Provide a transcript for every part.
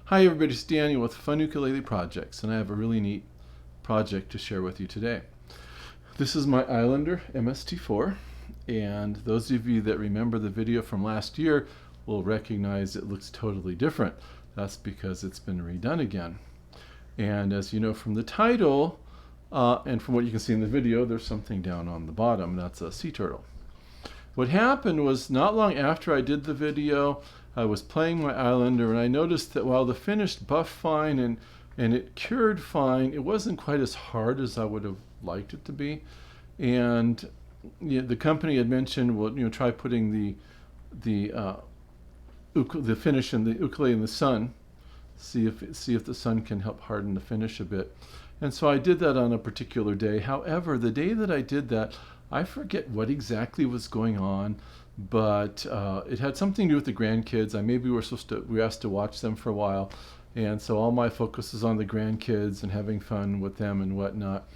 Hi everybody, it's Daniel with funukuleleprojects, and I have a really neat project to share with you today. This is my Islander MST-4, and those of you that remember the video from last year will recognize it looks totally different. That's because it's been redone again. And as you know from the title, and from what you can see in the video, there's something down on the bottom. That's a sea turtle. What happened was, not long after I did the video, I was playing my Islander, and I noticed that while the finish buffed fine and it cured fine, it wasn't quite as hard as I would have liked it to be. And the company had mentioned, well, try putting the finish in the ukulele in the sun, see if the sun can help harden the finish a bit. And so I did that on a particular day. However, the day that I did that, I forget what exactly was going on, but it had something to do with the grandkids. We were asked to watch them for a while, and so all my focus was on the grandkids and having fun with them and whatnot.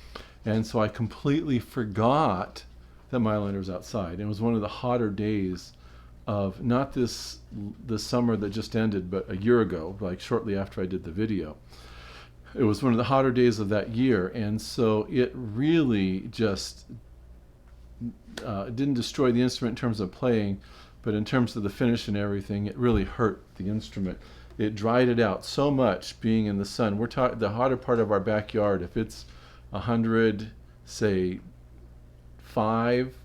And so I completely forgot that my Islander was outside. It was one of the hotter days of not the summer that just ended, but a year ago, like shortly after I did the video. It was one of the hotter days of that year, and so it really just didn't destroy the instrument in terms of playing, but in terms of the finish and everything, it really hurt the instrument. It dried it out so much being in the sun. We're talking the hotter part of our backyard. If it's 100, say 5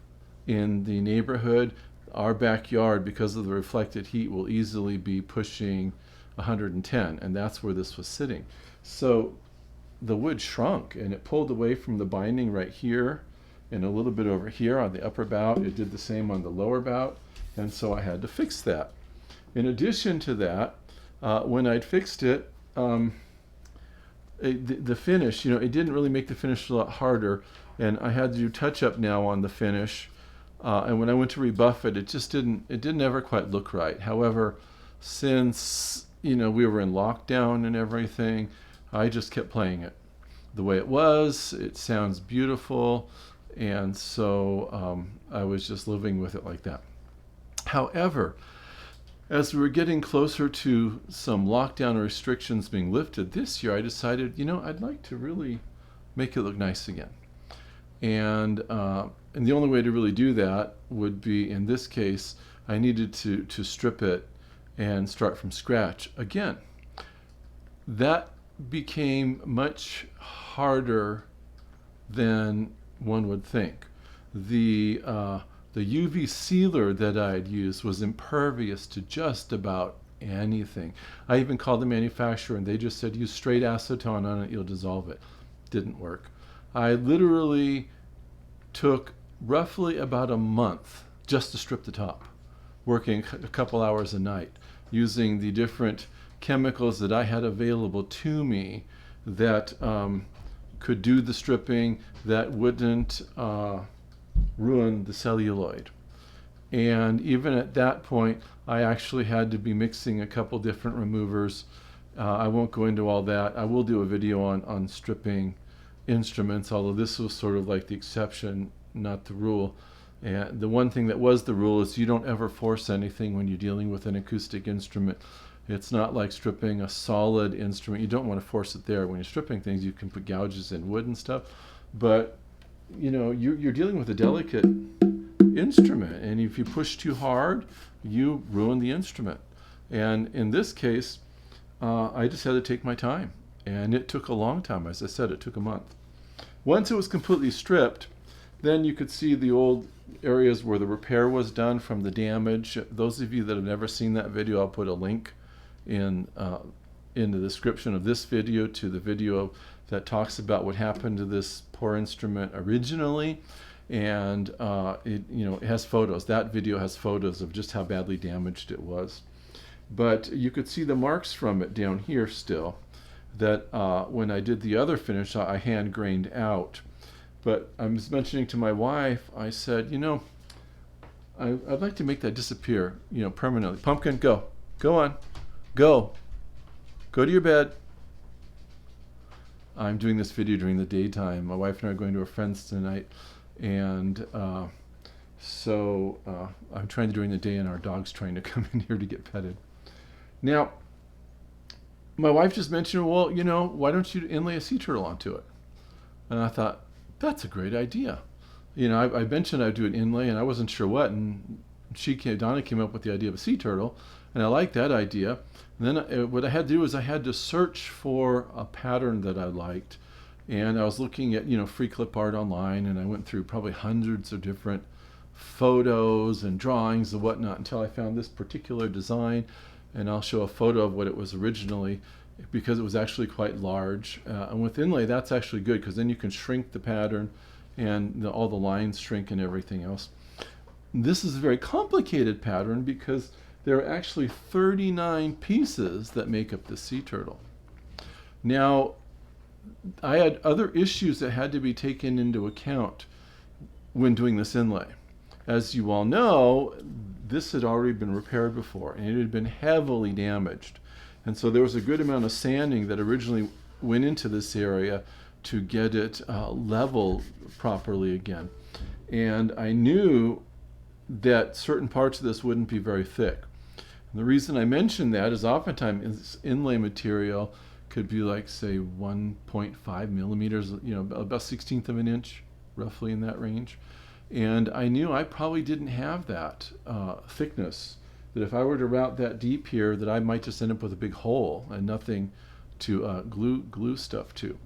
in the neighborhood, our backyard, because of the reflected heat, will easily be pushing 110, and that's where this was sitting. So the wood shrunk, and it pulled away from the binding right here and a little bit over here on the upper bout. It did the same on the lower bout, and so I had to fix that. In addition to that, when I'd fixed it, the finish, it didn't really make the finish a lot harder, and I had to do touch-up now on the finish. And when I went to rebuff it, it didn't ever quite look right. However, since we were in lockdown and everything, I just kept playing it the way it was. It sounds beautiful, and so I was just living with it like that. However, as we were getting closer to some lockdown restrictions being lifted this year, I decided, I'd like to really make it look nice again. And the only way to really do that would be, in this case, I needed to strip it and start from scratch again. That became much harder than one would think. The UV sealer that I had used was impervious to just about anything. I even called the manufacturer, and they just said, use straight acetone on it, you'll dissolve it. Didn't work. I literally took roughly about a month just to strip the top, working a couple hours a night, using the different chemicals that I had available to me that could do the stripping, that wouldn't ruin the celluloid. And even at that point, I actually had to be mixing a couple different removers. I won't go into all that. I will do a video on stripping instruments, although this was sort of like the exception, not the rule. And the one thing that was the rule is you don't ever force anything when you're dealing with an acoustic instrument. It's not like stripping a solid instrument. You don't want to force it there. When you're stripping things, you can put gouges in wood and stuff, but you're dealing with a delicate instrument, and if you push too hard, you ruin the instrument. And in this case, I just had to take my time, and it took a long time. As I said, it took a month. Once it was completely stripped, then you could see the old areas where the repair was done from the damage. Those of you that have never seen that video, I'll put a link in the description of this video to the video that talks about what happened to this poor instrument originally. And it has photos. That video has photos of just how badly damaged it was. But you could see the marks from it down here still, that when I did the other finish, I hand grained out. But I was mentioning to my wife, I said, I'd like to make that disappear, permanently. Pumpkin, go on, go to your bed. I'm doing this video during the daytime. My wife and I are going to a friend's tonight, and so I'm trying to during the day, and our dog's trying to come in here to get petted. Now, my wife just mentioned, well, why don't you inlay a sea turtle onto it? And I thought, that's a great idea. I mentioned I'd do an inlay, and I wasn't sure what, and Donna came up with the idea of a sea turtle, and I liked that idea. And then what I had to do is I had to search for a pattern that I liked, and I was looking at free clip art online, and I went through probably hundreds of different photos and drawings and whatnot until I found this particular design, and I'll show a photo of what it was originally, because it was actually quite large. And with inlay, that's actually good, because then you can shrink the pattern and all the lines shrink and everything else. This is a very complicated pattern because there are actually 39 pieces that make up the sea turtle. Now, I had other issues that had to be taken into account when doing this inlay. As you all know, this had already been repaired before, and it had been heavily damaged. And so there was a good amount of sanding that originally went into this area to get it level properly again. And I knew that certain parts of this wouldn't be very thick. And the reason I mention that is oftentimes inlay material could be like, say, 1.5 millimeters, about 1/16 of an inch, roughly in that range. And I knew I probably didn't have that thickness, that if I were to route that deep here, that I might just end up with a big hole and nothing to glue stuff to.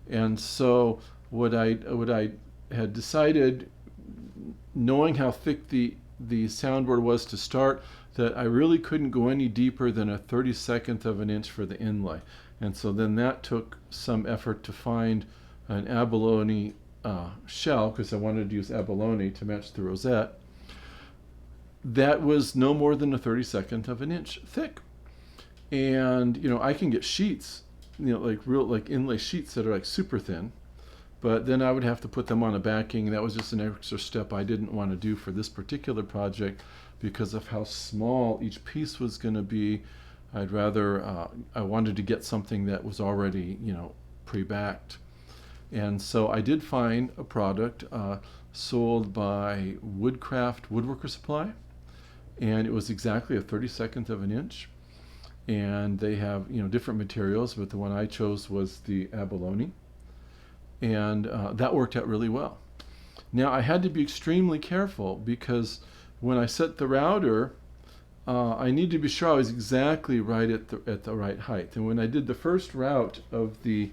And so what I had decided, knowing how thick the soundboard was to start, that I really couldn't go any deeper than a 32nd of an inch for the inlay. And so then that took some effort to find an abalone shell, because I wanted to use abalone to match the rosette. That was no more than a 32nd of an inch thick. And I can get sheets, like inlay sheets that are like super thin, but then I would have to put them on a backing. That was just an extra step I didn't want to do for this particular project because of how small each piece was going to be. I wanted to get something that was already, pre-backed. And so I did find a product sold by Woodcraft Woodworker Supply, and it was exactly a 32nd of an inch. And they have different materials, but the one I chose was the abalone, and that worked out really well. Now I had to be extremely careful because when I set the router, I needed to be sure I was exactly right at the right height. And when I did the first route of the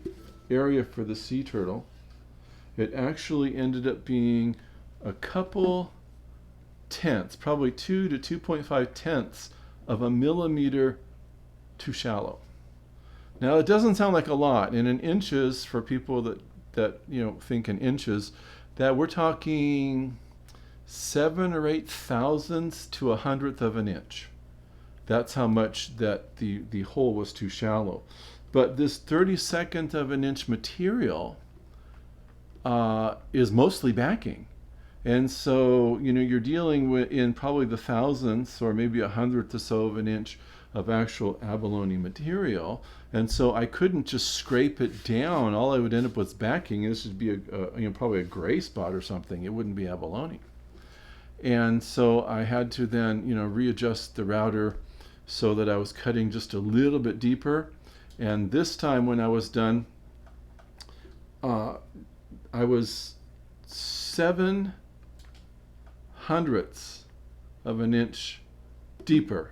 area for the sea turtle, it actually ended up being a couple tenths, probably 2 to 2.5 tenths of a millimeter too shallow. Now it doesn't sound like a lot, and in inches, for people that think in inches, that we're talking 7 or 8 thousandths to 100th of an inch. That's how much that the hole was too shallow. But this 32nd of an inch material is mostly backing. And so, you're dealing with in probably the thousandths or maybe 100th or so of an inch of actual abalone material. And so I couldn't just scrape it down. All I would end up with backing. This would be probably a gray spot or something. It wouldn't be abalone. And so I had to then, readjust the router so that I was cutting just a little bit deeper. And this time when I was done, I was 7/100ths of an inch deeper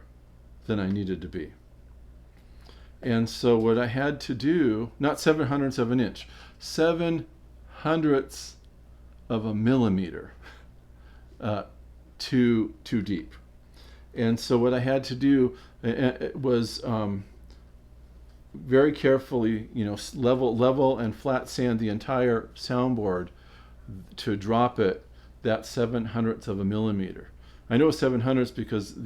than I needed to be. And so what I had to do, not 7/100ths of an inch, 7/100ths of a millimeter too deep. And so what I had to do was very carefully, level and flat sand the entire soundboard to drop it that 7/100ths of a millimeter. I know 7/100ths because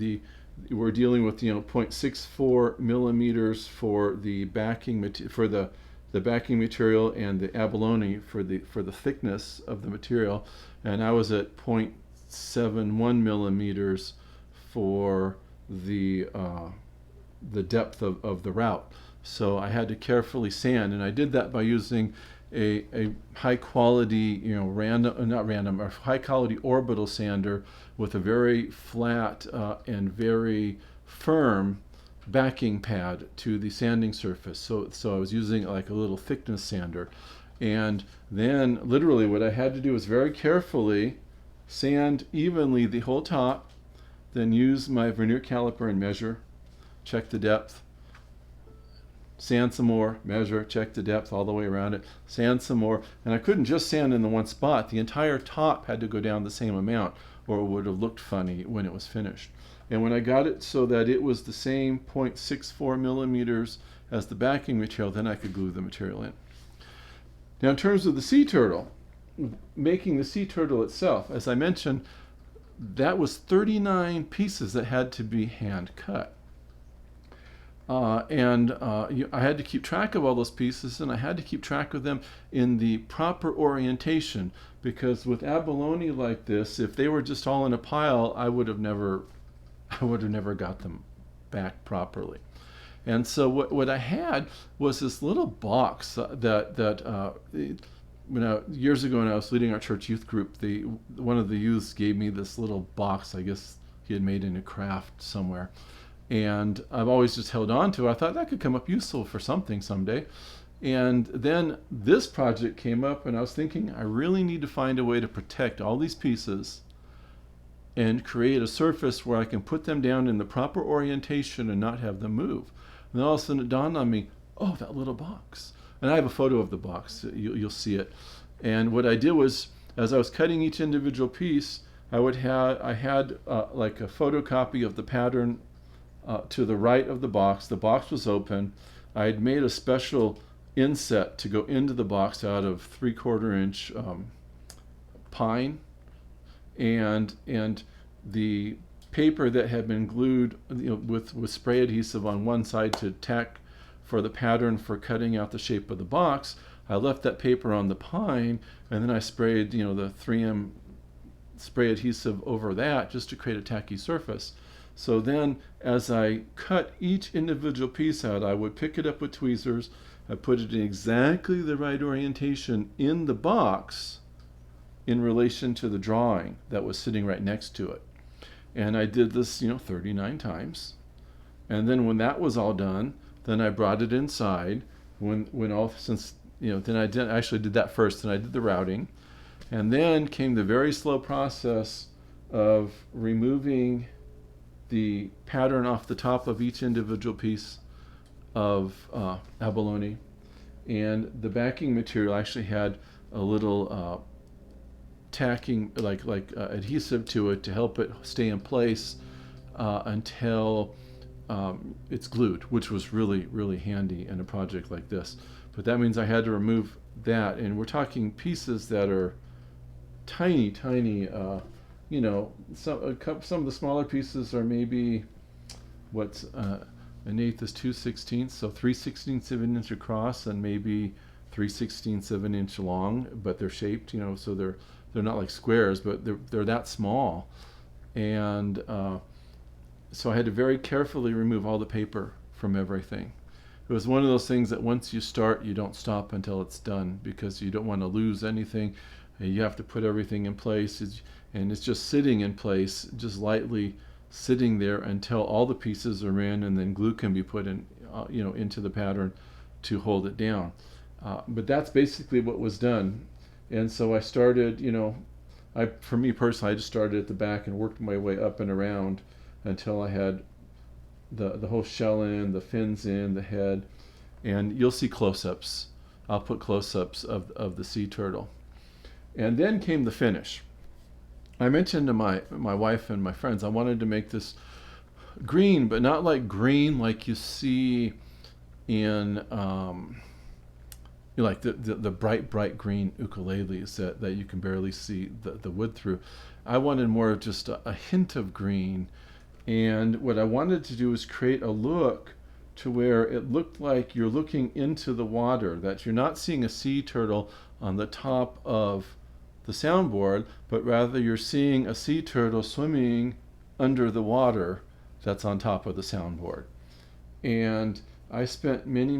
we're dealing with 0.64 millimeters for the backing for the backing material and the abalone for the thickness of the material, and I was at 0.71 millimeters for the depth of the route. So I had to carefully sand, and I did that by using a high quality, high quality orbital sander with a very flat and very firm backing pad to the sanding surface. So I was using like a little thickness sander. And then literally what I had to do was very carefully sand evenly the whole top, then use my vernier caliper and measure, check the depth, sand some more, measure, check the depth all the way around it, sand some more. And I couldn't just sand in the one spot. The entire top had to go down the same amount, or it would have looked funny when it was finished. And when I got it so that it was the same 0.64 millimeters as the backing material, then I could glue the material in. Now in terms of the sea turtle, making the sea turtle itself, as I mentioned, that was 39 pieces that had to be hand cut. I had to keep track of all those pieces, and I had to keep track of them in the proper orientation, because with abalone like this, if they were just all in a pile, I would have never got them back properly. And so what I had was this little box years ago when I was leading our church youth group, one of the youths gave me this little box. I guess he had made in a craft somewhere. And I've always just held on to it. I thought that could come up useful for something someday. And then this project came up, and I was thinking, I really need to find a way to protect all these pieces and create a surface where I can put them down in the proper orientation and not have them move. And then all of a sudden it dawned on me, oh, that little box. And I have a photo of the box. You'll see it. And what I did was, as I was cutting each individual piece, I had like a photocopy of the pattern to the right of the box. The box was open. I had made a special inset to go into the box out of 3/4 inch pine, and the paper that had been glued, with spray adhesive on one side to tack for the pattern for cutting out the shape of the box. I left that paper on the pine, and then I sprayed the 3M spray adhesive over that just to create a tacky surface. So then as I cut each individual piece out, I would pick it up with tweezers. I put it in exactly the right orientation in the box in relation to the drawing that was sitting right next to it. And I did this 39 times. And then when that was all done, then I brought it inside. Then I did that first, and I did the routing. And then came the very slow process of removing the pattern off the top of each individual piece of abalone. And the backing material actually had a little tacking, like adhesive to it to help it stay in place until it's glued, which was really, really handy in a project like this. But that means I had to remove that, and we're talking pieces that are tiny, tiny. Some of the smaller pieces are maybe an eighth is 2/16, so 3/16 of an inch across, and maybe 3/16 of an inch long. But they're shaped, so they're not like squares, but they're that small. And so I had to very carefully remove all the paper from everything. It was one of those things that once you start, you don't stop until it's done, because you don't want to lose anything. You have to put everything in place, and it's just sitting in place, just lightly sitting there until all the pieces are in, and then glue can be put in, into the pattern to hold it down. But that's basically what was done. And so I started, for me personally, I just started at the back and worked my way up and around until I had the whole shell in, the fins in, the head, and you'll see close-ups. I'll put close-ups of the sea turtle. And then came the finish. I mentioned to my wife and my friends I wanted to make this green, but not like green like you see in like the bright green ukuleles that you can barely see the wood through. I wanted more of just a hint of green, and what I wanted to do was create a look to where it looked like you're looking into the water, that you're not seeing a sea turtle on the top of the soundboard, but rather you're seeing a sea turtle swimming under the water that's on top of the soundboard. And I spent many,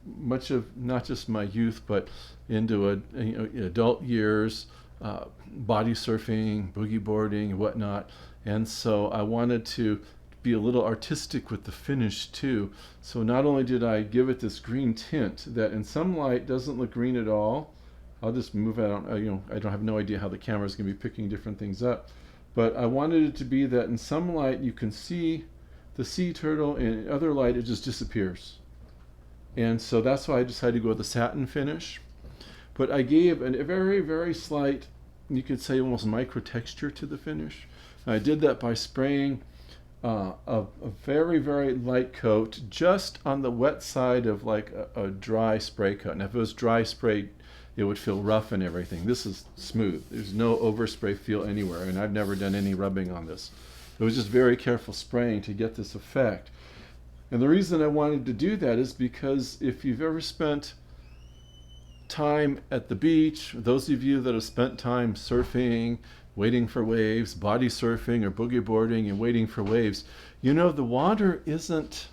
much of not just my youth, but into adult years, body surfing, boogie boarding, and whatnot. And so I wanted to be a little artistic with the finish too. So not only did I give it this green tint that in some light doesn't look green at all. I'll just move it on, I don't have no idea how the camera is going to be picking different things up. But I wanted it to be that in some light you can see the sea turtle, and in other light it just disappears. And so that's why I decided to go with the satin finish. But I gave a very, very slight, you could say almost micro texture to the finish. And I did that by spraying a very, very light coat just on the wet side of like a dry spray coat. And if it was dry spray, it would feel rough and everything. This is smooth. There's no overspray feel anywhere, and I've never done any rubbing on this. It was just very careful spraying to get this effect. And the reason I wanted to do that is because if you've ever spent time at the beach, those of you that have spent time surfing, waiting for waves, body surfing or boogie boarding and waiting for waves, you know the water isn't,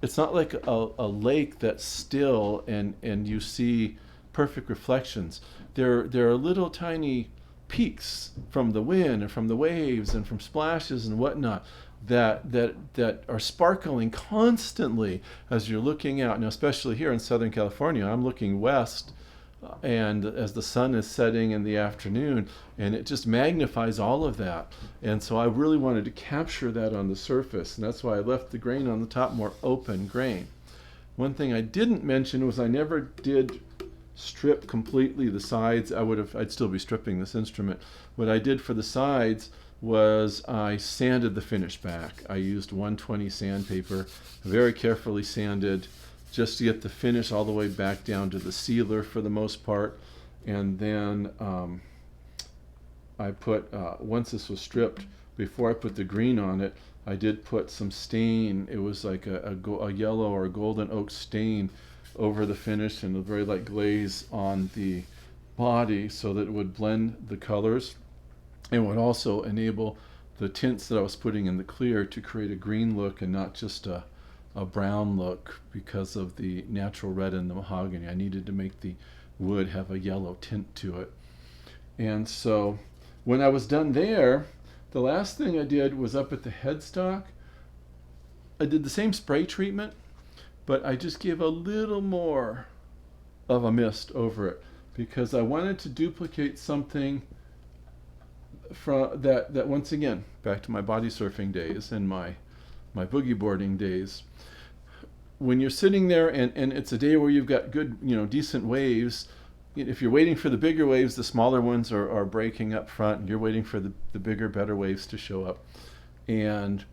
it's not like a lake that's still and you see perfect reflections. There are little tiny peaks from the wind and from the waves and from splashes and whatnot that are sparkling constantly as you're looking out. Now, especially here in Southern California, I'm looking west, and as the sun is setting in the afternoon, and it just magnifies all of that. And so I really wanted to capture that on the surface, and that's why I left the grain on the top more open grain. One thing I didn't mention was I never did strip completely the sides. I'd still be stripping this instrument. What I did for the sides was I sanded the finish back. I used 120 sandpaper, very carefully sanded, just to get the finish all the way back down to the sealer for the most part. And then I put, once this was stripped, before I put the green on it, I did put some stain. It was like a yellow or a golden oak stain over the finish and a very light glaze on the body so that it would blend the colors and would also enable the tints that I was putting in the clear to create a green look and not just a brown look because of the natural red in the mahogany. I needed to make the wood have a yellow tint to it. And so when I was done there, the last thing I did was up at the headstock. I did the same spray treatment, but I just gave a little more of a mist over it because I wanted to duplicate something from that once again, back to my body surfing days and my boogie boarding days. When you're sitting there and it's a day where you've got good, decent waves, if you're waiting for the bigger waves, the smaller ones are breaking up front, and you're waiting for the bigger, better waves to show up. And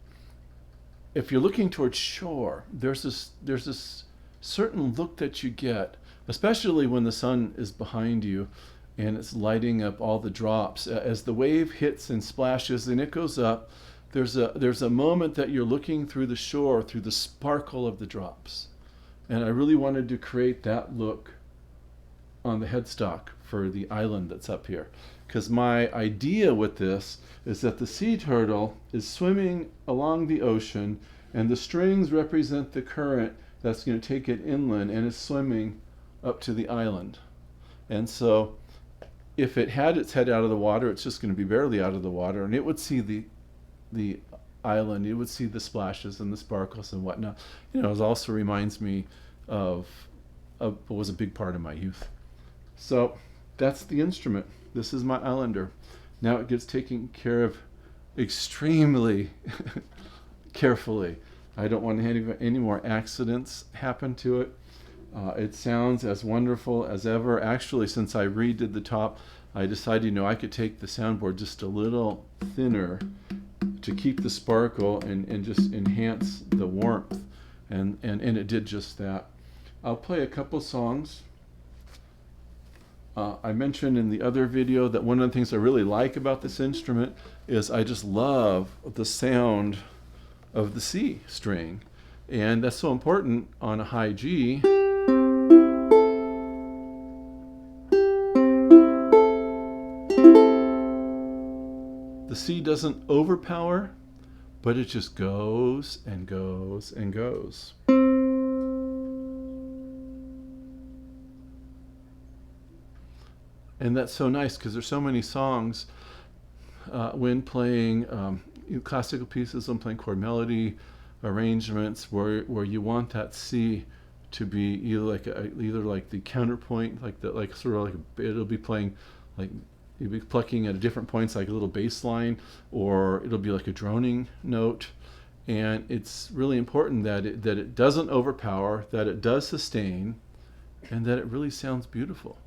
if you're looking towards shore, there's this certain look that you get, especially when the sun is behind you and it's lighting up all the drops. As the wave hits and splashes and it goes up, there's a moment that you're looking through the shore, through the sparkle of the drops. And I really wanted to create that look on the headstock for the island that's up here. Because my idea with this is that the sea turtle is swimming along the ocean and the strings represent the current that's going to take it inland and it's swimming up to the island. And so if it had its head out of the water, it's just going to be barely out of the water, and it would see the island, it would see the splashes and the sparkles and whatnot. It also reminds me of what was a big part of my youth. So that's the instrument. This is my Islander. Now it gets taken care of extremely carefully. I don't want to have any more accidents happen to it. It sounds as wonderful as ever. Actually, since I redid the top, I decided, I could take the soundboard just a little thinner to keep the sparkle and just enhance the warmth. And it did just that. I'll play a couple songs. I mentioned in the other video that one of the things I really like about this instrument is I just love the sound of the C string. And that's so important on a high G. The C doesn't overpower, but it just goes and goes and goes. And that's so nice because there's so many songs when playing classical pieces, I'm playing chord melody arrangements where you want that C to be either like the counterpoint, like sort of like it'll be playing like you'll be plucking at different points, like a little bass line, or it'll be like a droning note. And it's really important that it doesn't overpower, that it does sustain, and that it really sounds beautiful.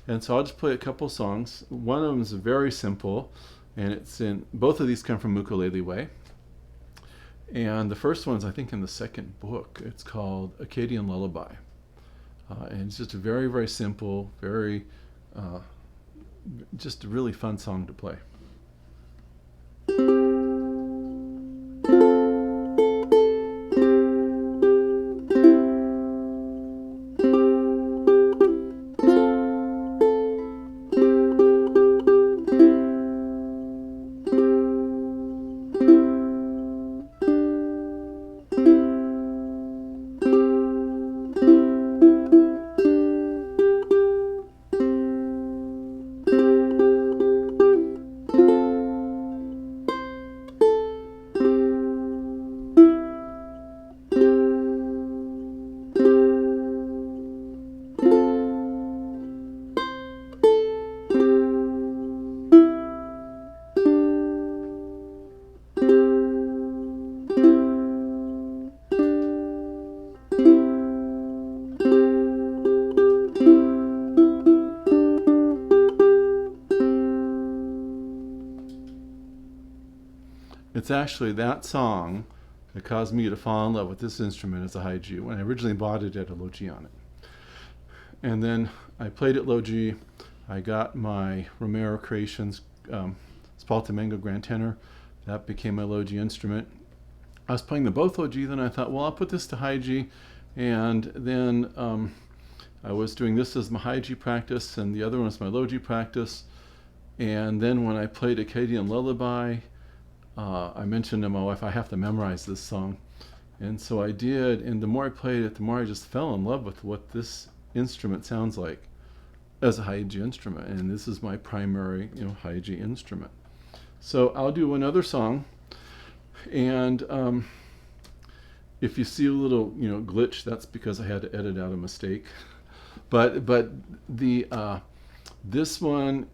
And so I'll just play a couple songs. One of them is very simple, and both of these come from Ukulele Way. And the first one's, I think, in the second book. It's called Acadian Lullaby. And it's just a very, very simple, just a really fun song to play. It's actually that song that caused me to fall in love with this instrument as a high G. When I originally bought it, it had a low G on it. And then I played it low G. I got my Romero Creations Spaltimango Grand Tenor. That became my low G instrument. I was playing them both low G, then I thought, well, I'll put this to high G. And then I was doing this as my high G practice, and the other one was my low G practice. And then when I played Acadian Lullaby, I mentioned to my wife, I have to memorize this song. And so I did, and the more I played it, the more I just fell in love with what this instrument sounds like as a high G instrument. And this is my primary, high G instrument. So I'll do another song. And if you see a little, glitch, that's because I had to edit out a mistake. But this one,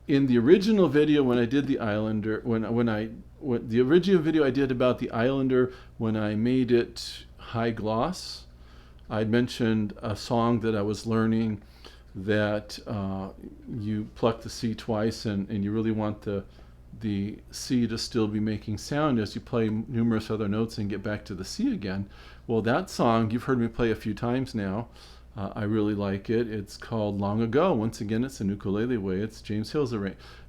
in the original video when I did the Islander, the original video I did about the Islander, when I made it high gloss, I'd mentioned a song that I was learning that you pluck the C twice, and you really want the C to still be making sound as you play numerous other notes and get back to the C again. Well, that song you've heard me play a few times now. I really like it. It's called Long Ago. Once again, it's an Ukulele Way. It's James Hill's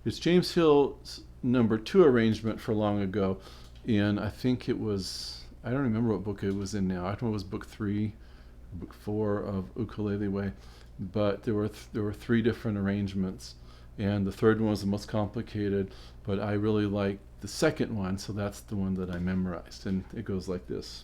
It's James Hill's #2 arrangement for Long Ago. And I think it was, I don't remember what book it was in now. I don't know if it was book 3, book 4 of Ukulele Way. But there were 3 different arrangements. And the third one was the most complicated. But I really like the second one, so that's the one that I memorized. And it goes like this.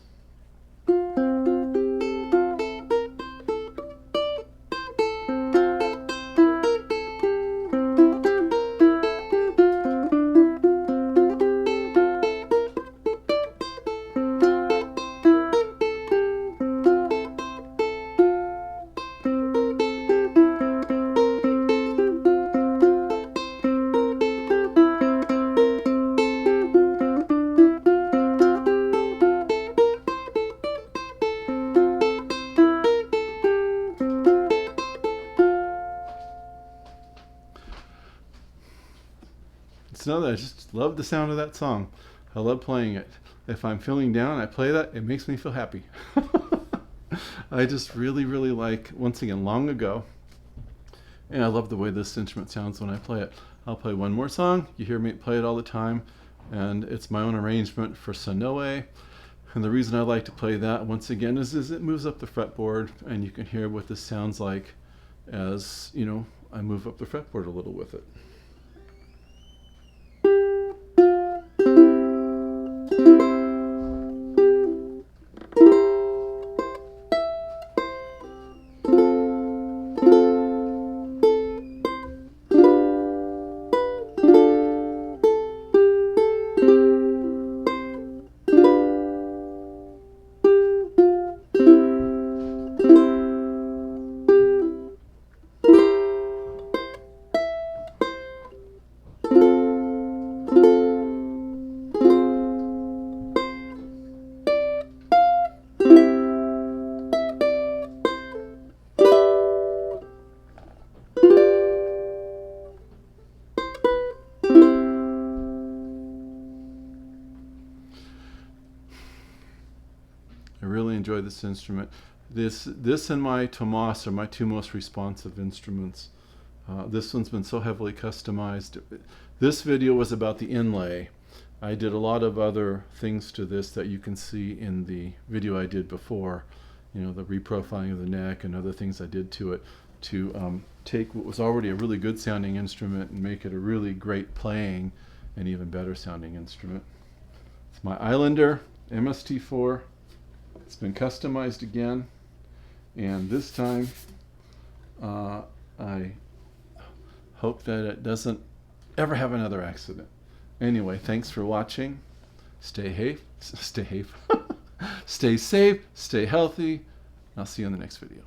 Know that I just love the sound of that song. I love playing it. If I'm feeling down, I play that. It makes me feel happy. I just really, really like, once again, Long Ago. And I love the way this instrument sounds when I play it. I'll play one more song. You hear me play it all the time. And it's my own arrangement for Sonoe. And the reason I like to play that, once again, is it moves up the fretboard. And you can hear what this sounds like as, I move up the fretboard a little with it. I really enjoy this instrument. This and my Tomas are my two most responsive instruments. This one's been so heavily customized. This video was about the inlay. I did a lot of other things to this that you can see in the video I did before. You know, the reprofiling of the neck and other things I did to it to take what was already a really good sounding instrument and make it a really great playing and even better sounding instrument. It's my Islander MST-4. It's been customized again, and this time I hope that it doesn't ever have another accident. Anyway, thanks for watching. Stay safe, stay safe, stay healthy. I'll see you in the next video.